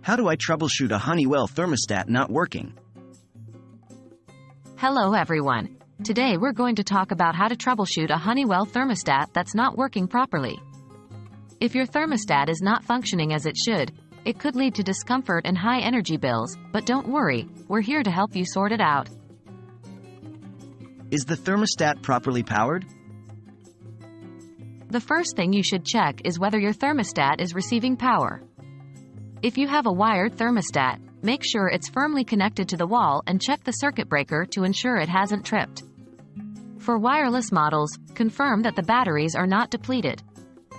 How do I troubleshoot a Honeywell thermostat not working? Hello everyone. Today we're going to talk about how to troubleshoot a Honeywell thermostat that's not working properly. If your thermostat is not functioning as it should, it could lead to discomfort and high energy bills, but don't worry, we're here to help you sort it out. Is the thermostat properly powered? The first thing you should check is whether your thermostat is receiving power. If you have a wired thermostat, make sure it's firmly connected to the wall and check the circuit breaker to ensure it hasn't tripped. For wireless models, confirm that the batteries are not depleted.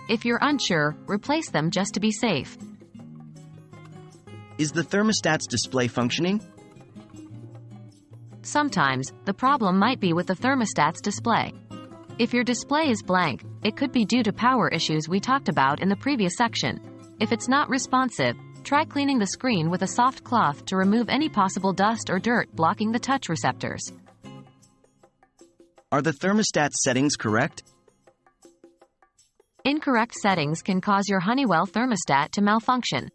If you're unsure, replace them just to be safe. Is the thermostat's display functioning? Sometimes, the problem might be with the thermostat's display. If your display is blank, it could be due to power issues we talked about in the previous section. If it's not responsive, try cleaning the screen with a soft cloth to remove any possible dust or dirt blocking the touch receptors. Are the thermostat settings correct? Incorrect settings can cause your Honeywell thermostat to malfunction.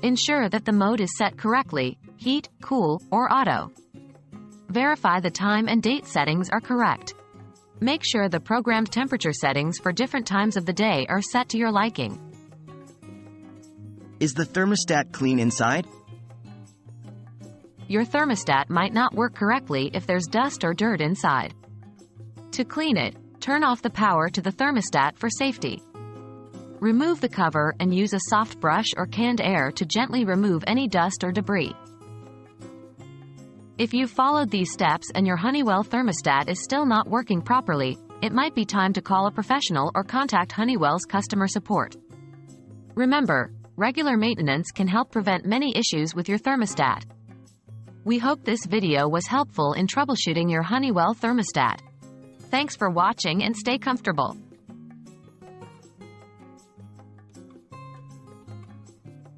Ensure that the mode is set correctly: heat, cool, or auto. Verify the time and date settings are correct. Make sure the programmed temperature settings for different times of the day are set to your liking. Is the thermostat clean inside? Your thermostat might not work correctly if there's dust or dirt inside. To clean it, turn off the power to the thermostat for safety. Remove the cover and use a soft brush or canned air to gently remove any dust or debris. If you've followed these steps and your Honeywell thermostat is still not working properly, it might be time to call a professional or contact Honeywell's customer support. Remember, regular maintenance can help prevent many issues with your thermostat. We hope this video was helpful in troubleshooting your Honeywell thermostat. Thanks for watching and stay comfortable.